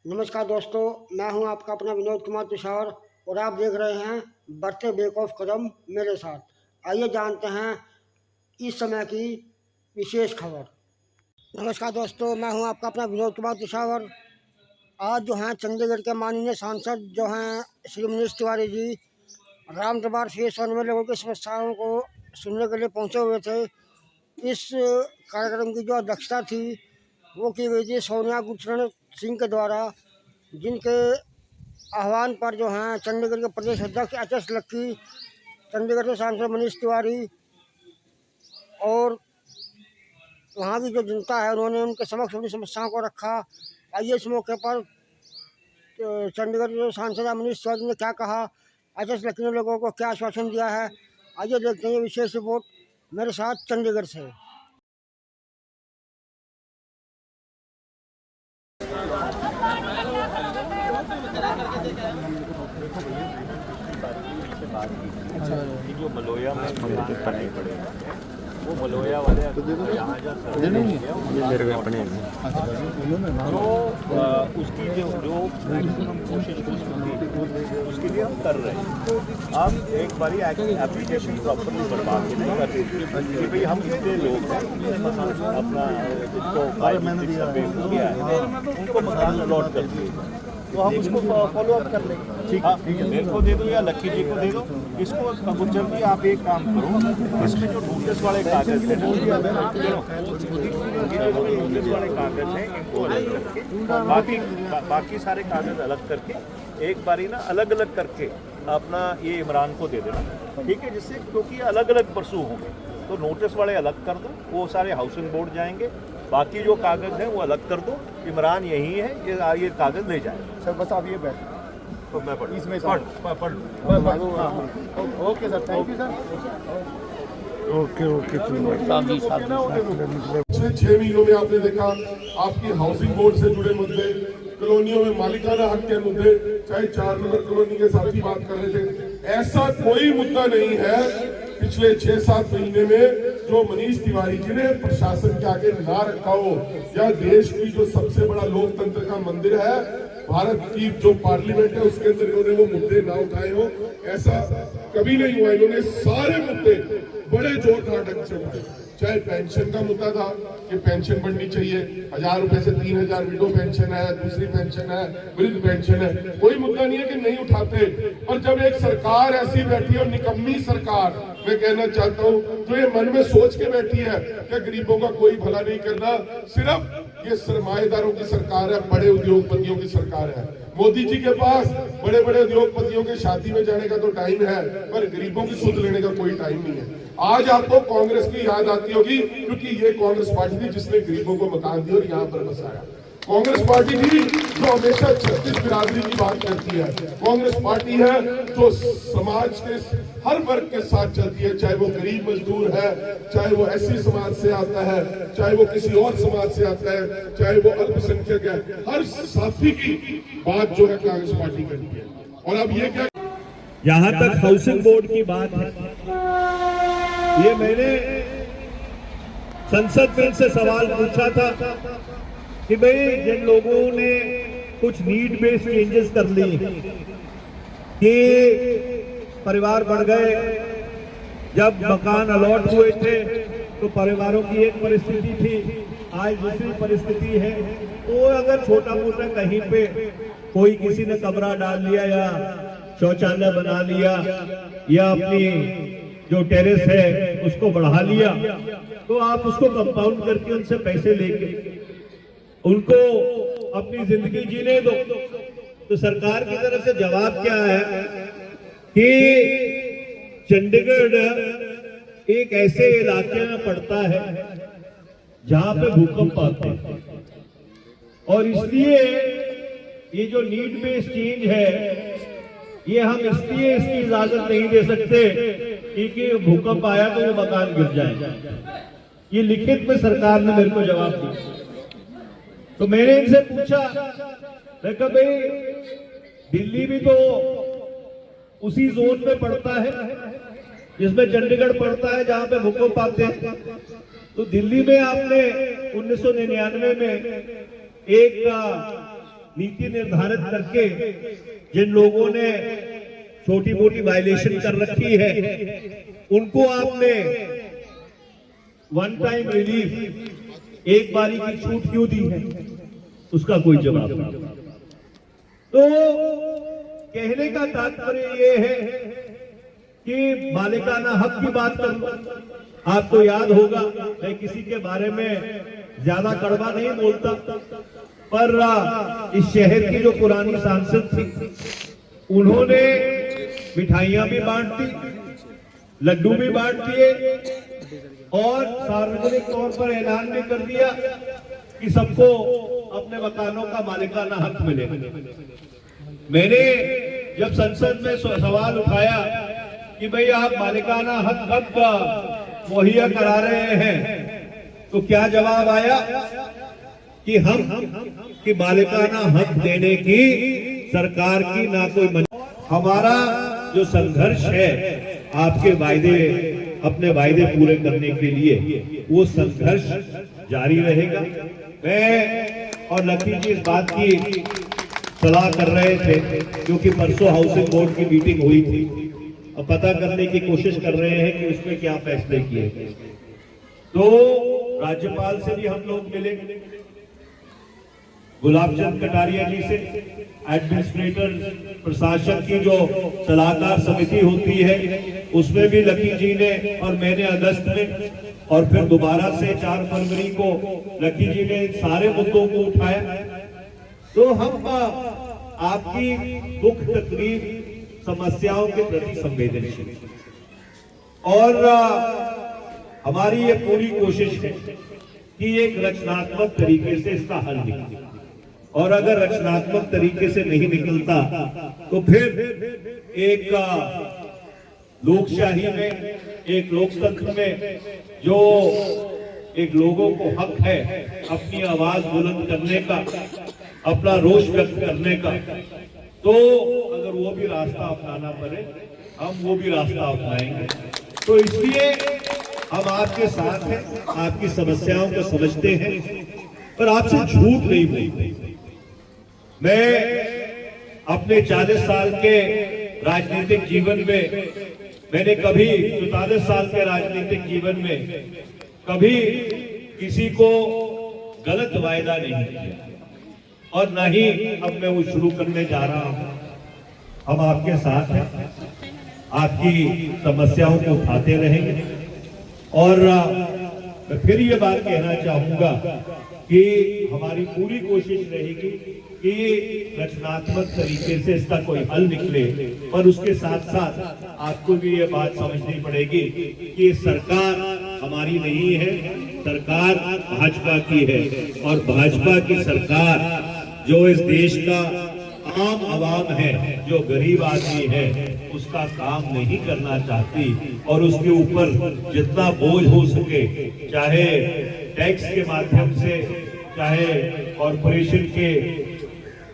नमस्कार दोस्तों, मैं हूं आपका अपना विनोद कुमार तुषार और आप देख रहे हैं बढ़ते बेक ऑफ कदम मेरे साथ। आइए जानते हैं इस समय की विशेष खबर। नमस्कार दोस्तों, मैं हूं आपका अपना विनोद कुमार तुषार। आज जो हैं चंडीगढ़ के माननीय सांसद जो हैं श्री मनीष तिवारी जी राम दरबार फेस 1 में लोगों की समस्याओं को सुनने के लिए पहुंचे हुए थे। इस कार्यक्रम की जो अध्यक्षता थी वो की गई थी सोनिया गुरशरण सिंह के द्वारा, जिनके आह्वान पर जो हैं चंडीगढ़ के प्रदेश अध्यक्ष HS लक्की, चंडीगढ़ के सांसद मनीष तिवारी और वहाँ की जो जनता है उन्होंने उनके समक्ष अपनी समस्याओं को रखा। आइए इस मौके पर चंडीगढ़ के सांसद मनीष तिवारी ने क्या कहा, HS लक्की ने लोगों को क्या आश्वासन दिया है, आइए देखते हैं विशेष रिपोर्ट मेरे साथ चंडीगढ़ से। जो मलोया में मकान करने पड़ेगा वो मलोया वाले यहाँ जा अपने तो उसकी जो मैक्सिमम कोशिश उसके लिए हम कर रहे हैं। अब एक बारी एप्लीकेशन प्रॉपरली बनवा के नहीं करते कि भाई हम कितने लोग हैं अपना जिसको गया है उनको मकान अलॉट कर दिए, तो हम उसको फॉलो अप कर लेंगे। ठीक है, मेरे को दे दो या लक्की जी को दे दो। इसको गुज्जर जी आप एक काम करो, इसमें जो नोटिस वाले कागज हैं नोटिस वाले कागज हैं इनको अलग करके बाकी सारे कागज अलग करके एक बारी ना अलग अलग करके अपना ये इमरान को दे देना, ठीक है, जिससे क्योंकि अलग अलग परसू होंगे तो नोटिस वाले अलग कर दो, वो सारे हाउसिंग बोर्ड जाएंगे, बाकी जो कागज हैं वो अलग कर दो, इमरान यही है ये कागज ले जाए। सर बस आप ये बैठ तो मैं पढ़ इसमें पढ़ okay sir, thank you sir. पिछले 6 महीनों में आपने देखा आपकी हाउसिंग बोर्ड से जुड़े मुद्दे, कॉलोनियों में मालिकाना हक के मुद्दे, चाहे 4 नंबर कॉलोनी के साथी बात कर रहे थे, ऐसा कोई मुद्दा नहीं है पिछले 6-7 महीने में जो मनीष तिवारी जी ने प्रशासन के आगे ना रखा हो, या देश की जो सबसे बड़ा लोकतंत्र का मंदिर है भारत की जो पार्लियामेंट है उसके अंदर इन्होंने वो मुद्दे ना उठाए हो, ऐसा कभी नहीं हुआ। इन्होंने सारे मुद्दे बड़े जोरदार ढंग से उठाए। चाहे पेंशन का मुद्दा था कि पेंशन बढ़नी चाहिए, 1000 रुपए से 3000 विडो पेंशन है, दूसरी पेंशन है, वृद्ध पेंशन है, कोई मुद्दा नहीं है कि नहीं उठाते। और जब एक सरकार ऐसी बैठी है और निकम्मी सरकार, मैं कहना चाहता हूँ जो ये मन में सोच के बैठी है कि गरीबों का कोई भला नहीं करना, सिर्फ ये सरमाएदारों की सरकार है, बड़े उद्योगपतियों की सरकार है। मोदी जी के पास बड़े बड़े उद्योगपतियों के शादी में जाने का तो टाइम है, पर गरीबों की सुध लेने का कोई टाइम नहीं है। आज आपको कांग्रेस की याद आती होगी क्योंकि ये कांग्रेस पार्टी थी जिसने गरीबों को मकान दिया और यहाँ पर बसाया। कांग्रेस पार्टी थी जो हमेशा 36 बिरादरी की बात करती है। कांग्रेस पार्टी है जो समाज के हर वर्ग के साथ चलती है, चाहे वो गरीब मजदूर है, चाहे वो SC समाज से आता है, चाहे वो किसी और समाज से आता है, चाहे वो अल्पसंख्यक है, हर साथी की बात जो है कांग्रेस पार्टी करती है। और अब ये क्या, यहाँ तक हाउसिंग बोर्ड की बात है, ये मैंने संसद में से सवाल पूछा था कि भाई जिन लोगों ने कुछ नीड बेस्ड चेंजेस कर ली कि परिवार बढ़ गए, जब मकान अलॉट हुए थे तो परिवारों की एक परिस्थिति थी, आज दूसरी परिस्थिति है, तो अगर छोटा मोटा कहीं पे कोई किसी ने कमरा डाल लिया या शौचालय बना लिया या अपनी जो टेरेस है उसको बढ़ा लिया, तो आप उसको कंपाउंड करके उनसे पैसे लेके उनको अपनी जिंदगी जीने दो। तो सरकार की तरफ से जवाब क्या है कि चंडीगढ़ एक ऐसे इलाके में पड़ता है जहां पे भूकंप आते हैं, और इसलिए ये जो नीड बेस्ड चेंज है ये हम इसलिए इसकी इजाजत नहीं दे सकते कि भूकंप आया तो वो मकान गिर जाए। ये लिखित में सरकार ने मेरे को जवाब दिया। तो मैंने इनसे पूछा, मैं कहा भाई दिल्ली भी तो उसी जोन में पड़ता है जिसमें चंडीगढ़ पड़ता है जहां पे भूकंप आते हैं, तो दिल्ली में आपने 1999 में एक नीति निर्धारित करके जिन लोगों ने छोटी मोटी वायलेशन कर रखी है उनको आपने वन टाइम रिलीफ एक बारी की छूट क्यों दी है, उसका कोई जवाब नहीं। तो कहने का तात्पर्य ये है कि मालिकाना हक की बात करूं। आपको याद होगा, मैं किसी के बारे में ज्यादा कड़वा नहीं बोलता, पर इस शहर की जो पुरानी सांसद थी उन्होंने मिठाइयां भी बांट दी, लड्डू भी बांट दिए और सार्वजनिक तौर पर ऐलान भी कर दिया कि सबको अपने मकानों का मालिकाना हक मिलेगा। मैंने जब संसद में सवाल उठाया कि भाई आप मालिकाना हक कब मुहैया करा रहे हैं, तो क्या जवाब आया कि कि मालिकाना हक देने की सरकार की ना कोई हमारा जो संघर्ष है आपके वायदे, अपने वायदे पूरे करने के लिए, वो संघर्ष जारी रहेगा। मैं और लकी जी इस बात की सलाह कर रहे थे क्योंकि परसों हाउसिंग बोर्ड की मीटिंग हुई थी और पता करने की कोशिश कर रहे हैं कि उसमें क्या फैसले किए गए। तो राज्यपाल से भी हम लोग मिले, गुलाबचंद कटारिया जी से, एडमिनिस्ट्रेटर प्रशासन की जो सलाहकार समिति होती है उसमें भी लकी जी ने और मैंने अगस्त में और फिर दोबारा से 4 फरवरी को लकी जी ने सारे मुद्दों को उठाया। तो हम आपकी दुख तकलीफ समस्याओं के प्रति संवेदनशील और हमारी ये पूरी कोशिश है कि एक रचनात्मक तरीके से इसका हल निकले, और अगर रचनात्मक तरीके से नहीं निकलता तो फिर एक लोकशाही में, एक लोकतंत्र में जो एक लोगों को हक है अपनी आवाज बुलंद करने का, अपना रोष व्यक्त करने का, तो अगर वो भी रास्ता अपनाना पड़े हम वो भी रास्ता अपनाएंगे। तो इसलिए हम आपके साथ हैं, आपकी समस्याओं को समझते हैं, पर आपसे झूठ नहीं बोलते। मैं अपने 40 साल के राजनीतिक जीवन में, मैंने कभी 44 साल के राजनीतिक जीवन में कभी किसी को गलत वायदा नहीं किया और न ही अब मैं वो शुरू करने जा रहा हूं। हम आपके साथ हैं, आपकी समस्याओं को उठाते रहेंगे और मैं फिर ये बात कहना चाहूंगा कि हमारी पूरी कोशिश रहेगी कि रचनात्मक तरीके से इसका कोई हल निकले, पर उसके साथ साथ आपको भी ये बात समझनी पड़ेगी कि सरकार हमारी नहीं है, सरकार भाजपा की है और भाजपा की सरकार जो इस देश का आम आवाम है, जो गरीब आदमी है, उसका काम नहीं करना चाहती और उसके ऊपर जितना बोझ हो सके, चाहे टैक्स के माध्यम से, चाहे कॉरपोरेशन के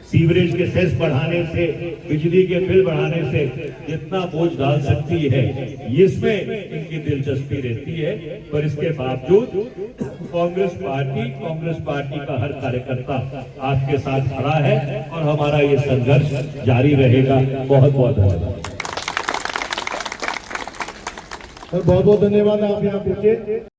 सीवरेज के सेस बढ़ाने से, बिजली के बिल बढ़ाने से जितना बोझ डाल सकती है, इसमें इनकी दिलचस्पी रहती है। पर इसके बावजूद कांग्रेस पार्टी का हर कार्यकर्ता आपके साथ खड़ा है और हमारा ये संघर्ष जारी रहेगा। बहुत बहुत धन्यवाद। बहुत बहुत धन्यवाद। आप यहाँ पहुंचे।